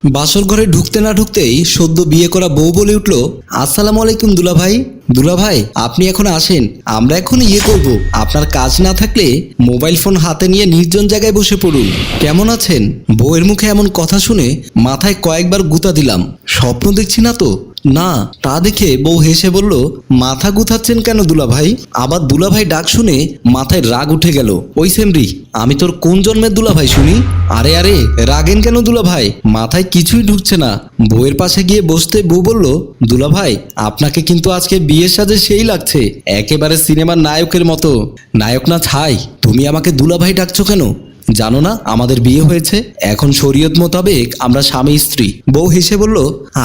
বাসর ঘরে ঢুকতে না ঢুকতেই সদ্য বিয়ে করা বউ বলে উঠল, আসসালামু আলাইকুম দুলাভাই। দুলাভাই আপনি এখন আসেন, আমরা এখন করব। আপনার কাজ না থাকলে মোবাইল ফোন হাতে নিয়ে নির্জন জায়গায় বসে পড়ুন। কেমন আছেন? বউয়ের মুখে এমন কথা শুনে মাথায় কয়েকবার গুঁতা দিলাম। স্বপ্ন দেখছি না তো? না। তা দেখে বউ হেসে বলল, মাথা গুথাচ্ছেন কেন দুলাভাই? আবার দুলাভাই ডাক শুনে মাথায় রাগ উঠে গেল। ওই সেমরি, আমি তোর কোন জন্মের দুলাভাই শুনি? আরে আরে রাগেন কেন দুলাভাই? মাথায় কিছুই ঢুকছে না। বউয়ের পাশে গিয়ে বসতে বউ বলল, দুলাভাই আপনাকে কিন্তু আজকে বিয়ের সাজে সেই লাগছে, একেবারে সিনেমার নায়কের মতো। নায়ক না ছাই, তুমি আমাকে দুলাভাই ডাকছো কেন? জানো না আমাদের বিয়ে হয়েছে? এখন শরীয়ত মোতাবেক আমরা স্বামী স্ত্রী। বউ হেসে বলল,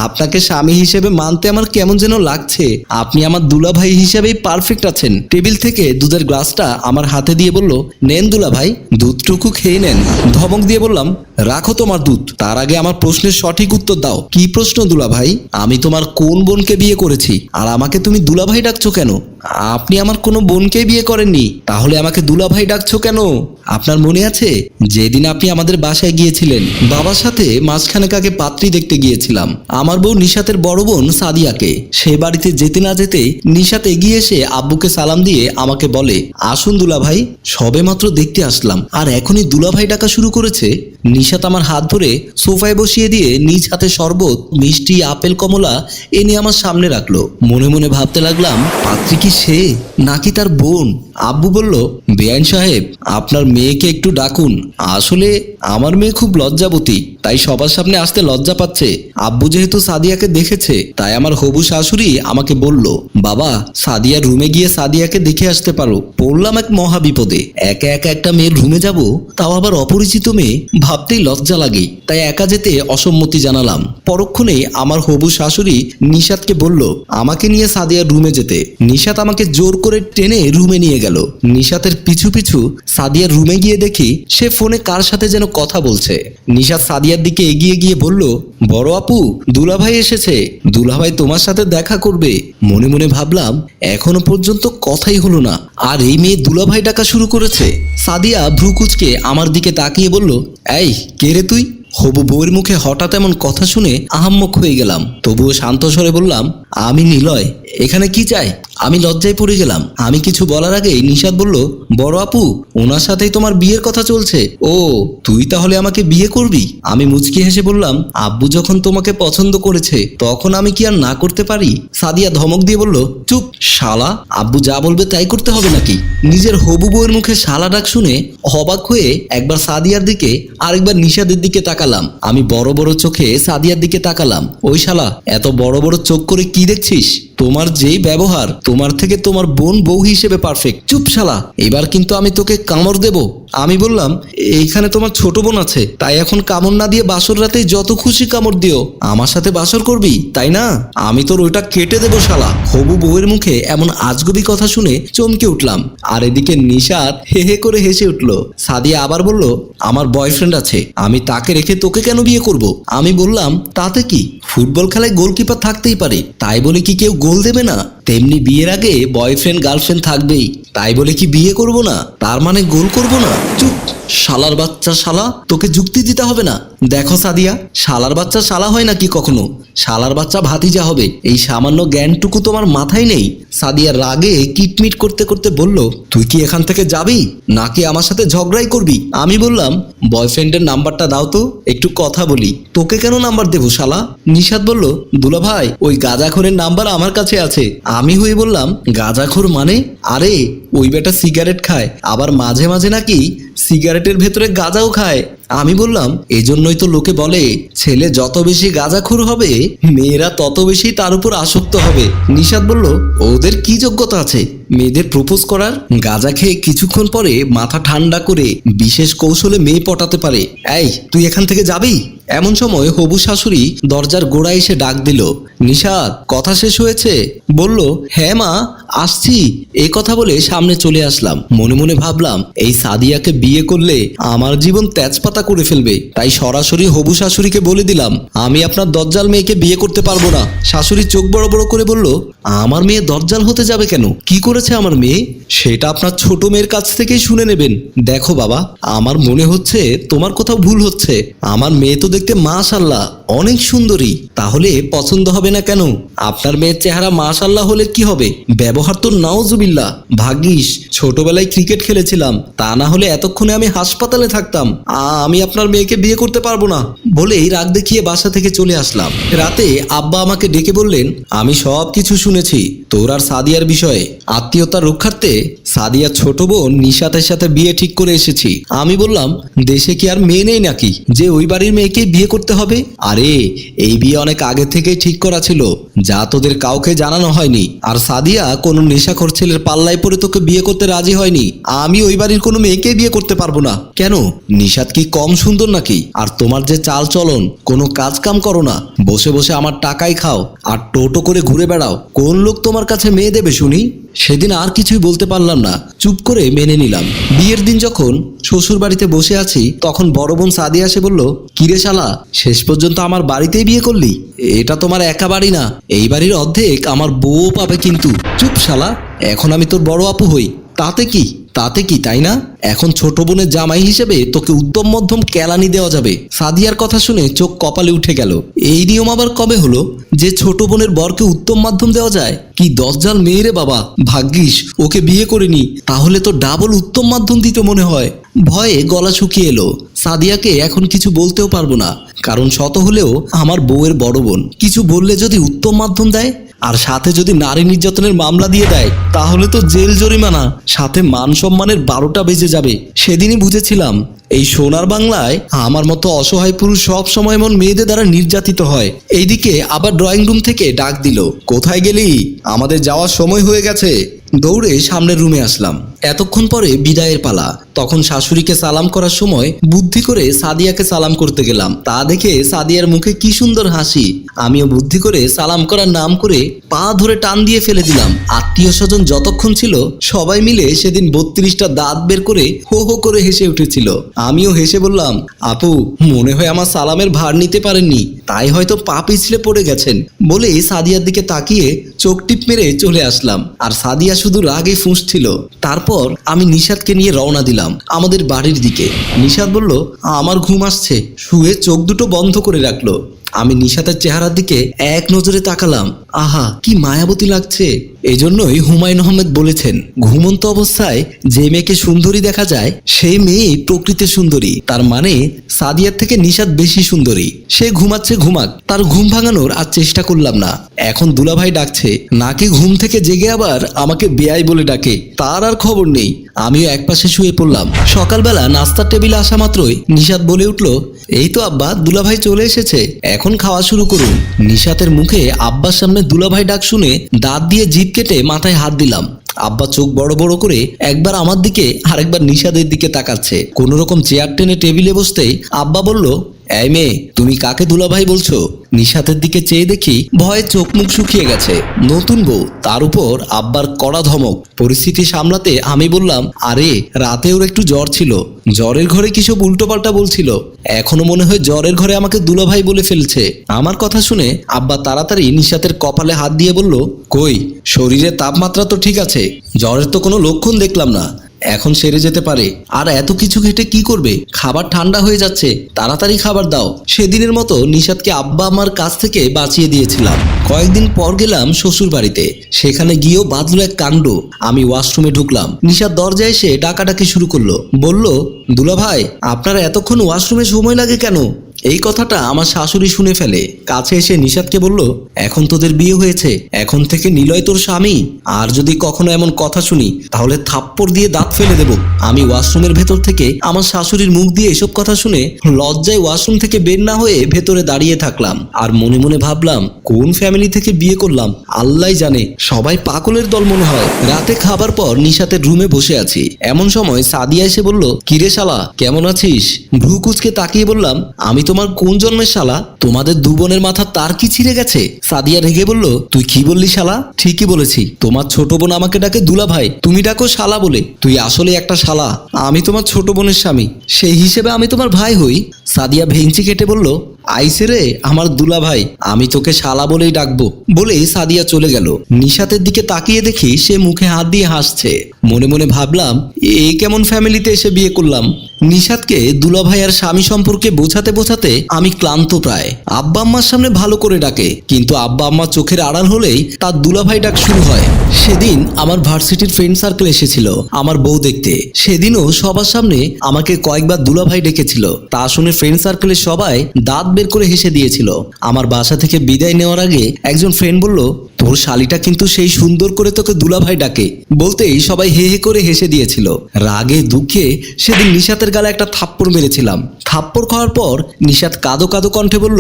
আপনাকে স্বামী হিসেবে মানতে আমার কেমন যেন লাগছে। আপনি আমার দুলাভাই হিসেবেই পারফেক্ট আছেন। টেবিল থেকে দুধের গ্লাসটা আমার হাতে দিয়ে বলল, নেন দুলাভাই, দুধটুকু খেয়ে নেন। ধমক দিয়ে বললাম, রাখো তোমার দুধ, তার আগে আমার প্রশ্নের সঠিক উত্তর দাও। কি প্রশ্ন দুলাভাই? আমি তোমার কোন বোনকে বিয়ে করেছি আর আমাকে তুমি দুলাভাই ডাকছো কেন? আপনি আমার কোনো বোনকে বিয়ে করেননি, তাহলে আমাকে দুলাভাই ডাকছো কেন? আপনার মনে আছে যেদিন আপনি আমাদের বাসায় গিয়েছিলেন? বাবার সাথে মাঝখানেক আগে পাত্রী দেখতে গিয়েছিলাম, আমার বউ নিশাতের বড় বোন সাদিয়াকে। সে বাড়িতে যেতে না যেতে নিশাত এগিয়ে এসে আব্বুকে সালাম দিয়ে আমাকে বলে, আসুন দুলাভাই। সবে মাত্র দেখতে আসলাম আর এখনই দুলাভাই ডাকা শুরু করেছে। নিশাত আমার হাত ধরে সোফায় বসিয়ে দিয়ে নিজ হাতে শরবত, মিষ্টি, আপেল, কমলা এনে আমার সামনে রাখলো। মনে মনে ভাবতে লাগলাম, পাত্রী কি সে নাকি তার বোন? আব্বু বলল, বেআইন সাহেব আপনার মেয়েকে একটু ডাকুন। আসলে আমার মেয়ে খুব লজ্জাবতী, তাই সবার সামনে আসতে লজ্জা পাচ্ছে। আব্বু যেহেতু সাদিয়াকে দেখেছে, তাই আমার হবু শাশুড়ি আমাকে বলল, বাবা সাদিয়ার রুমে গিয়ে সাদিয়াকে দেখে আসতে পারো। পড়লাম এক মহা বিপদে। একা একা একটা মেয়ের রুমে যাব, তাও আবার অপরিচিত মেয়ে, ভাবতেই লজ্জা লাগে। তাই একা যেতে অসম্মতি জানালাম। পরক্ষণে আমার হবু শাশুড়ি নিশাতকে বলল আমাকে নিয়ে সাদিয়ার রুমে যেতে। নিশাত আমাকে জোর করে টেনে রুমে নিয়ে গেল। নিশাতের পিছু পিছু সাদিয়ার রুমে গিয়ে দেখি সে ফোনে কার সাথে যেন কথা বলছে। নিশাত সাদিয়ার দিকে এগিয়ে গিয়ে বলল, বড় আপু দুলাভাই এসেছে, দুলাভাই তোমার সাথে দেখা করবে। মনে মনে ভাবলাম, এখনো পর্যন্ত কথাই হলো না আর এই মেয়ে দুলাভাই ডাকা শুরু করেছে। সাদিয়া ভ্রুকুচকে আমার দিকে তাকিয়ে বলল, এই কে রে তুই? হবু বউয়ের মুখে হঠাৎ এমন কথা শুনে আহাম্মক হয়ে গেলাম। তবুও শান্ত স্বরে বললাম, আমি নিলয়, এখানে কি চাই? আমি লজ্জায় পড়ে গেলাম। আমি কিছু বলার আগেই নিশাত বলল, বড় আপু ওনার সাথেই তোমার বিয়ের কথা চলছে। ও তুই তাহলে আমাকে বিয়ে করবি? আমি মুচকি হেসে বললাম, আব্বু যখন তোমাকে পছন্দ করেছে তখন আমি কি আর না করতে পারি? সাদিয়া ধমক দিয়ে বলল, চুপ শালা, আব্বু যা বলবে তাই করতে হবে নাকি? নিজের হবু বউয়ের মুখে শালা ডাক শুনে অবাক হয়ে একবার সাদিয়ার দিকে আরেকবার নিশাদের দিকে তাকালাম। আমি বড় বড় চোখে সাদিয়ার দিকে তাকালাম। ওই শালা, এত বড় বড় চোখ করে কি দেখছিস? তোমার যেই ব্যবহার, তোমার থেকে তোমার বোন বউ হিসেবে পারফেক্ট। চুপ শালা, এবার কিন্তু আমি তোকে কামড় দেব। আমি বললাম, এইখানে তোমার ছোট বোন আছে, তাই এখন কামড় না দিয়ে বাসর রাতে যত খুশি কামড় দিও। আমার সাথে বাসর করবি তাই না? আমি তোর ওইটা কেটে দেবো শালা। হবু বউয়ের মুখে এমন আজগুবি কথা শুনে চমকে উঠলাম আর এদিকে নিশাত হে হে করে হেসে উঠল। সাদিয়া আবার বলল, আমার বয়ফ্রেন্ড আছে, আমি তাকে রেখে তোকে কেন বিয়ে করব? আমি বললাম, তাতে কি, ফুটবল খেলায় গোলকিপার থাকতেই পারে, তাই বলে কি কেউ গোল দেবে না? তেমনি বিয়ের আগে বয়ফ্রেন্ড গার্লফ্রেন্ড থাকবেই, তাই বলে কি বিয়ে করব না? তার মানে গোল করব না? চুপ শালার বাচ্চা শালা, তোকে যুক্তি দিতে হবে না। দেখো সাদিয়া, শালার বাচ্চা শালা হয় নাকি কখনো? শালার বাচ্চা ভাতিজা হবে, এই সামান্য জ্ঞানটুকু তোমার মাথায় নেই। সাদিয়া রাগে কিটমিট করতে করতে বলল, তুই কি এখান থেকে যাবি নাকি আমার সাথে ঝগড়াই করবি? আমি বললাম, বয়ফ্রেন্ডের নাম্বারটা দাও তো, একটু কথা বলি। তোকে কেন নাম্বার দেবো শালা? নিশাত বলল, দুলাভাই ওই গাঁজাখোরের নাম্বার আমার কাছে আছে। আমি হয়ে বললাম, গাঁজাখোর মানে? আরে ওই বেটা সিগারেট খায়, আবার মাঝে মাঝে নাকি সিগারেটের ভেতরে গাঁজাও খায়। আমি বললাম, এজন্যই তো লোকে বলে ছেলে যত বেশি গাঁজাখোর হবে মেয়েরা তত বেশি তার উপর আসক্ত হবে। নিশাত বলল, ওদের কি যোগ্যতা আছে মেয়েদের প্রপোজ করার? গাঁজা খেয়ে কিছুক্ষণ পরে মাথা ঠান্ডা করে বিশেষ কৌশলে মেয়ে পটাতে পারে। এই তুই এখান থেকে যাবি? এমন সময় হবু শাশুড়ি দরজার গোড়ায় এসে ডাক দিল, নিশাত কথা শেষ হয়েছে? বলল, হ্যাঁ মা আসছি। এই কথা বলে সামনে চলে আসলাম। মনে মনে ভাবলাম, এই সাদিয়াকে বিয়ে করলে আমার জীবন তেজপাতা করে ফেলবে, তাই সরাসরি হবু শাশুড়িকে বলে দিলাম, আমি আপনার দজ্জাল মেয়েকে বিয়ে করতে পারবো না। শাশুড়ি চোখ বড় বড় করে বলল, আমার মেয়ে দজ্জাল হতে যাবে কেন? কি করেছে আমার মেয়ে? সেটা আপনার ছোট মেয়ের কাছ থেকেই শুনে নেবেন। দেখো বাবা, আমার মনে হচ্ছে তোমার কোথাও ভুল হচ্ছে। আমার মেয়ে তো দেখতে মাশাআল্লাহ অনেক সুন্দরী, তাহলে পছন্দ হবে না কেন? আপনার মেয়ের চেহারা মাশাআল্লাহ হলে কি হবে, ব্যবহার তো নাউজুবিল্লাহ। ভাগ্যিস ছোটবেলায় ক্রিকেট খেলেছিলাম, তা না হলে এতক্ষণে আমি হাসপাতালে থাকতাম। আমি আপনার মেয়েকে বিয়ে করতে পারবো না বলেই রাগ দেখিয়ে বাসা থেকে চলে আসলাম। রাতে আব্বা আমাকে ডেকে বললেন, আমি সব কিছু শুনেছি তোর আর সাদিয়ার বিষয়ে। আত্মীয়তার রক্ষার্থে সাদিয়ার ছোট বোন নিশাতের সাথে বিয়ে ঠিক করে এসেছি। আমি বললাম, দেশে কি আর মেয়ে নেই নাকি যে ওই বাড়ির মেয়েকে বিয়ে করতে হবে? আরে এই বিয়ে অনেক আগে থেকেই ঠিক করা ছিল, যা তোদের কাউকে জানানো হয়নি। আর সাদিয়া কোনো নেশাখোর ছেলের পাল্লায় পড়ে তোকে বিয়ে করতে রাজি হয়নি। আমি ওই বাড়ির কোনো মেয়েকে বিয়ে করতে পারবো না। কেন, নিশাত কি কম সুন্দর নাকি? আর তোমার যে চাল চলন, কোনো কাজ কাম করো না, বসে বসে আমার টাকাই খাও আর টোটো করে ঘুরে বেড়াও, কোন লোক তোমার কাছে মেয়ে দেবে শুনি? সেদিন আর কিছুই বলতে পারলাম না, চুপ করে মেনে নিলাম। বিয়ের দিন যখন শ্বশুর বাড়িতে বসে আছি, তখন বড় বোন সাদিয়া এসে বলল, কিরে শালা, শেষ পর্যন্ত আমার বাড়িতেই বিয়ে করলি? এটা তোমার একা বাড়ি না, এই বাড়ির অর্ধেক আমার বউ পাবে কিন্তু। চুপ শালা, এখন আমি তোর বড় আপু হই, তাতে কি তাই না? এখন ছোট বোনের জামাই হিসেবে তোকে উত্তম মধ্যম কেলানি দেওয়া যাবে। সাদিয়ার কথা শুনে চোখ কপালে উঠে গেল। এই নিয়ম আবার কবে হলো যে ছোট বোনের বরকে উত্তম মাধ্যম দেওয়া যায়? কি দজ্জাল মেয়ে রে বাবা, ভাগ্যিস ওকে বিয়ে করিনি, তাহলে তো ডাবল উত্তম মাধ্যম দিত মনে হয়। ভয়ে গলা শুকিয়ে এলো। সাদিয়াকে এখন কিছু বলতেও পারবো না, কারণ শত হলেও আমার বউয়ের বড় বোন। কিছু বললে যদি উত্তম মাধ্যম দেয় আর সাথে যদি নারী নির্যাতনের মামলা দিয়ে দেয়, তাহলে তো জেল জরিমানা, সাথে মান সম্মানের 12টা বেজে যাবে। সেদিনই বুঝেছিলাম এই সোনার বাংলায় আমার মতো অসহায় পুরুষ সব সময় এমন মেয়েদের দ্বারা নির্যাতিত হয়। এইদিকে আবার ড্রয়িং রুম থেকে ডাক দিল, কোথায় গেলি? আমাদের যাওয়ার সময় হয়ে গেছে। দৌড়ে সামনের রুমে আসলাম। এতক্ষণ পরে বিদায়ের পালা। তখন শাশুড়িকে সালাম করার সময় বুদ্ধি করে সাদিয়াকে সালাম করতে গেলাম। তা দেখে সাদিয়ার মুখে কি সুন্দর হাসি। আমিও বুদ্ধি করে সালাম করার নাম করে পা ধরে টান দিয়ে ফেলে দিলাম। আত্মীয় স্বজন যতক্ষণ ছিল সবাই মিলে সেদিন 32টা দাঁত বের করে হো হো করে হেসে উঠেছিল। আমিও হেসে বললাম, আপু মনে হয় আমার সালামের ভার নিতে পারেননি, তাই হয়তো পা পিছলে পড়ে গেছেন বলে সাদিয়ার দিকে তাকিয়ে চোখ টিপ মেরে চলে আসলাম। আর সাদিয়া শুধু রাগে ফুঁসছিল। তারপর আমি নিশাতকে নিয়ে রওনা দিলাম আমাদের বাড়ির দিকে। নিশাত বলল, আমার ঘুম আসছে, শুয়ে চোখ দুটো বন্ধ করে রাখলো। আমি নিশাতের চেহারার দিকে এক নজরে তাকালাম। আহা কি মায়াবতী লাগছে। এজন্যই হুমায়ুন আহমেদ বলেছেন, ঘুমন্ত অবস্থায় যে মেয়েকে সুন্দরী দেখা যায় সেই মেয়েই প্রকৃতি সুন্দরী। তার মানে সাদিয়ার থেকে নিশাত বেশি সুন্দরী। সে ঘুমাচ্ছে ঘুমাক, তার ঘুম ভাঙানোর আর চেষ্টা করলাম না। এখন দুলাভাই ডাকছে, নাকি ঘুম থেকে জেগে আবার আমাকে বেয়াই বলে ডাকে, তার আর খবর নেই। আমিও একপাশে শুয়ে পড়লাম। সকালবেলা নাস্তার টেবিলে আসা মাত্রই নিশাত বলে উঠল, এই তো আব্বা, দুলাভাই চলে এসেছে, এখন খাওয়া শুরু করুন। নিশাতের মুখে আব্বার সামনে দুলাভাই ডাক শুনে দাঁত দিয়ে জিভ কেটে মাথায় হাত দিলাম। আব্বা চোখ বড় বড় করে একবার আমার দিকে আরেকবার নিশাদের দিকে তাকাচ্ছে। কোন রকম চেয়ার টেনে টেবিলে বসতেই আব্বা বলল, এই মেয়ে, তুমি কাকে দুলাভাই বলছো? নিশাতের দিকে চেয়ে দেখি ভয়ে চোখ মুখ শুকিয়ে গেছে। নতুন বউ, তার উপর আব্বার কড়া ধমক। পরিস্থিতি সামলাতে আমি বললাম, আরে রাতে ওর একটু জ্বর ছিল, জ্বরের ঘরে কিসব উল্টোপাল্টা বলছিল, এখনো মনে হয় জ্বরের ঘরে আমাকে দুলাভাই বলে ফেলছে। আমার কথা শুনে আব্বা তাড়াতাড়ি নিশাতের কপালে হাত দিয়ে বলল, কই, শরীরের তাপমাত্রা তো ঠিক আছে, জ্বরের তো কোনো লক্ষণ দেখলাম না, এখন সেরে যেতে পারে। আর এত কিছু খেটে কি করবে? খাবার ঠান্ডা হয়ে যাচ্ছে, তাড়াতাড়ি খাবার দাও। সেদিনের মতো নিশাতকে আব্বা আমার কাছ থেকে বাঁচিয়ে দিয়েছিলাম। কয়েকদিন পর গেলাম শ্বশুর বাড়িতে। সেখানে গিয়েও বাঁধলো এক কাণ্ড। আমি ওয়াশরুমে ঢুকলাম, নিশাত দরজায় এসে ডাকাডাকি শুরু করলো। বলল, দুলাভাই, আপনারা এতক্ষণ ওয়াশরুমে সময় লাগে কেন? এই কথাটা আমার শাশুড়ি শুনে ফেলে। কাছে এসে নিশাতকে বলল, এখন তোদের বিয়ে হয়েছে, এখন থেকে নিলয় তোর স্বামী। আর যদি কখনো এমন কথা শুনি তাহলে থাপ্পড় দিয়ে দাঁত ফেলে দেব। আমি ওয়াশরুমের ভেতর থেকে আমার শাশুড়ির মুখ দিয়ে এসব কথা শুনে লজ্জায় ওয়াশরুম থেকে বের না হয়ে ভেতরে দাঁড়িয়ে থাকলাম। আর মনে মনে ভাবলাম, কোন ফ্যামিলি থেকে বিয়ে করলাম আল্লাহ জানে, সবাই পাগলের দল মনে হয়। রাতে খাবার পর নিশাতের রুমে বসে আছি, এমন সময় সাদিয়া এসে বলল, কিরে শালা, কেমন আছিস? ভ্রু কুচকে তাকিয়ে বললাম, আমি তোমার কোন জন্মের শালা? তোমাদের দু বোনের মাথা তার কি ছিঁড়ে গেছে? সাদিয়া রেগে বলল, তুই কি বললি শালা? ঠিকই বলেছি, তোমার ছোট বোন আমাকে ডাকে দুলাভাই, তুমি ডাকো শালা বলে। তুই আসলে একটা শালা, আমি তোমার ছোট বোনের স্বামী, সেই হিসেবে আমি তোমার ভাই হই। সাদিয়া ভেঙচি কেটে বলল, আইসে রে আমার দুলা ভাই, আমি তোকে শালা বলেই ডাকবো। বলে সাদিয়া চলে গেল। নিশাতের দিকে তাকিয়ে দেখি সে মুখে হাত দিয়ে হাসছে। মনে মনে ভাবলাম, এই কেমন ফ্যামিলিতে এসে বিয়ে করলাম। নিশাতকে দুলাভাই আর স্বামী সম্পর্কে বোঝাতে বোঝাতে আমি ক্লান্ত প্রায়। আব্বা আম্মার সামনে ভালো করে ডাকে, কিন্তু আব্বা আম্মা চোখের আড়াল হলেই তার দুলাভাই ডাক শুরু হয়। সেদিন আমার ভার্সিটির ফ্রেন্ড সার্কেল এসেছিল আমার বউ দেখতে। সেদিনও সবার সামনে আমাকে কয়েকবার দুলাভাই ডেকেছিল। তা শুনে ফ্রেন্ড সার্কেলের সবাই দাঁত বের করে হেসে দিয়েছিল। আমার বাসা থেকে বিদায় নেওয়ার আগে একজন ফ্রেন্ড বলল, তোর শালিটা কিন্তু সেই সুন্দর করে তোকে দুলাভাই ডাকে। বলতেই সবাই হে হে করে হেসে দিয়েছিল। রাগে দুঃখে সেদিন নিশাতের গালে একটা থাপ্পড় মেরেছিলাম। থাপ্পড় খাওয়ার পর নিশাত কাঁদো কাঁদো কণ্ঠে বলল,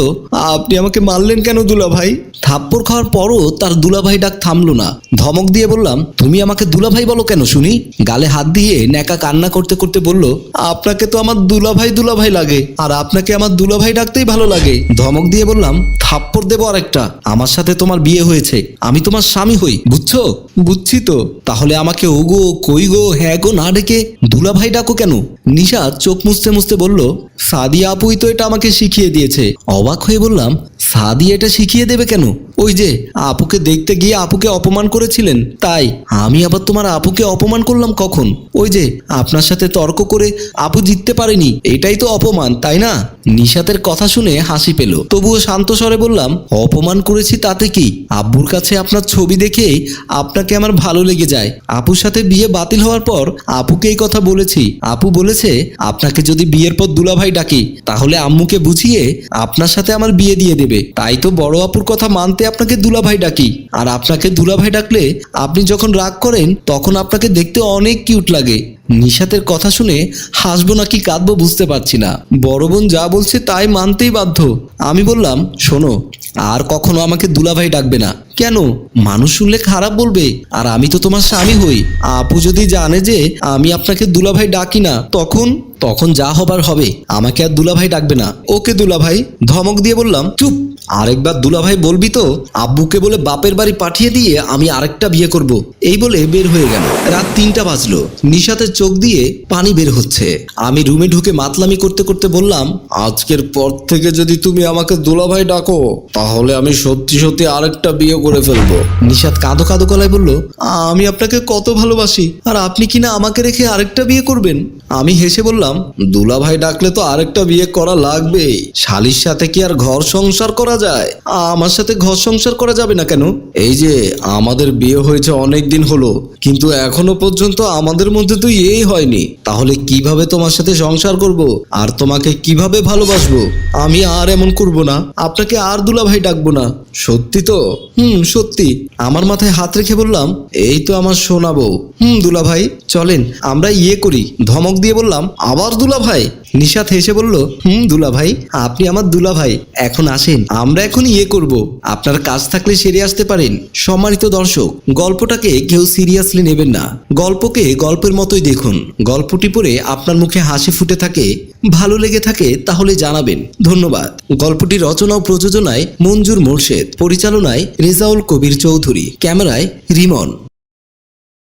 আপনি আমাকে মারলেন কেন দুলাভাই? থাপ্পড় খাওয়ার পরও তার দুলাভাই ডাক থামলো না। ধমক দিয়ে বললাম, তুমি আমাকে দুলাভাই বলো কেন শুনি? গালে হাত দিয়ে ন্যাকা কান্না করতে করতে বলল, আপনাকে তো আমার দুলাভাই দুলাভাই লাগে, আর আপনাকে আমার দুলাভাই ডাকতেই ভালো লাগে। ধমক দিয়ে বললাম, থাপ্পড় দেবো আরেকটা। আমার সাথে তোমার বিয়ে হয়েছে, আমি তোমার স্বামী হই, বুঝছো? বুঝছি তো। তাহলে আমাকে ওগো কই গো হ্যাঁ গো না ডেকে দুলাভাই ডাকো কেন? নিশাত চোখ মুছতে মুছতে বলল, সাদিয়া আপুই তো এটা আমাকে শিখিয়ে দিয়েছে। অবাক হয়ে বললাম, সাদিয়া এটা শিখিয়ে দেবে কেন? ওই যে আপুকে দেখতে গিয়ে আপুকে অপমান করেছিলেন, তাই। আমি আবার তোমার আপুকে অপমান করলাম কখন? ওই যে আপনার সাথে তর্ক করে আপু জিততে পারেনি, এটাই তো অপমান, তাই না? নিশাতের কথা শুনে হাসি পেল, তবুও শান্ত স্বরে বললাম, অপমান করেছি তাতে কি? আব্বুর কাছে আপনার ছবি দেখে আপনাকে আমার ভালো লেগে যায়। আপুর সাথে বিয়ে বাতিল হওয়ার পর আপুকে এই কথা বলেছি। আপু বলেছে, আপনাকে যদি বিয়ের পর দুলাভাই ডাকি তাহলে আম্মুকে বুঝিয়ে আপনার সাথে আমার বিয়ে দিয়ে দেবে। তাই তো বড় আপুর কথা মানতে আপনাকে দুলাভাই ডাকি। আর আপনাকে দুলাভাই ডাকলে আপনি যখন রাগ করেন তখন আপনাকে দেখতে অনেক কিউট লাগে। নিশাতের কথা শুনে হাসবো নাকি কাঁদবো বুঝতে পারছি না। বড় বোন যা বলছে তাই মানতেই বাধ্য। আমি বললাম, শোনো, আর কখনো আমাকে দুলাভাই ডাকবে না। কেন? মানুষ শুনলে খারাপ বলবে, আর আমি তো তোমার স্বামী হই। আপু যদি জানে যে আমি আপনাকে দুলাভাই ডাকি না, তখন যা হবার হবে। আমাকে আর দুলাভাই ডাকবে না। ওকে দুলাভাই। ধমক দিয়ে বললাম, চুপ। আরেকবার দুলাভাই বলবি তো আব্বুকে বলে বাপের বাড়ি পাঠিয়ে দিয়ে আমি আরেকটা বিয়ে করব। এই বলে বের হয়ে গেল। রাত 3টা বাজলো। নিশাতের চোখ দিয়ে পানি বের হচ্ছে। আমি রুমে ঢুকে মাতলামি করতে করতে বললাম, আজকের পর থেকে যদি তুমি আমাকে দুলাভাই ডাকো তাহলে আমি সত্যি সত্যি আরেকটা বিয়ে করে ফেলবো। নিশাত কাঁদো কাঁদো গলায় বলল, আমি আপনাকে কত ভালোবাসি, আর আপনি কিনা আমাকে রেখে আরেকটা বিয়ে করবেন? আমি হেসে বললাম, দুলাভাই ডাকলে তো আরেকটা বিয়ে করা লাগবেই। শালির সাথে কি আর ঘর সংসার করা যায়? আমার সাথে ঘর সংসার করা যাবে না কেন? এই যে আমাদের বিয়ে হয়েছে অনেক দিন হলো, কিন্তু এখনো পর্যন্ত আমাদের মধ্যে তো এই হয়নি। তাহলে কিভাবে তোমার সাথে সংসার করব আর তোমাকে কিভাবে ভালোবাসবো? আমি আর এমন করব না, আপনাকে আর দুলাভাই ডাকবো না। সত্যি তো? সত্যি। আমার মাথায় হাত রেখে বললাম, এই তো আমার সোনা বউ। দুলাভাই চলেন আমরা ইয়ে করি। ধমক দিয়ে বললাম, আবার দুলাভাই? নিশাত হেসে বলল, দুলাভাই, আপনি আমার দুলাভাই। এখন আসেন, আমরা এখন ইয়ে করব। আপনার কাজ থাকলে সেরে আসতে পারেন। সম্মানিত দর্শক, গল্পটাকে কেউ সিরিয়াসলি নেবেন না। গল্পকে গল্পের মতোই দেখুন। গল্পটি পড়ে আপনার মুখে হাসি ফুটে থাকে, ভালো লেগে থাকে তাহলে জানাবেন। ধন্যবাদ। গল্পটি রচনা ও প্রযোজনায় মঞ্জুর মোর্শেদ, পরিচালনায় রেজাউল কবির চৌধুরী, ক্যামেরায় রিমন।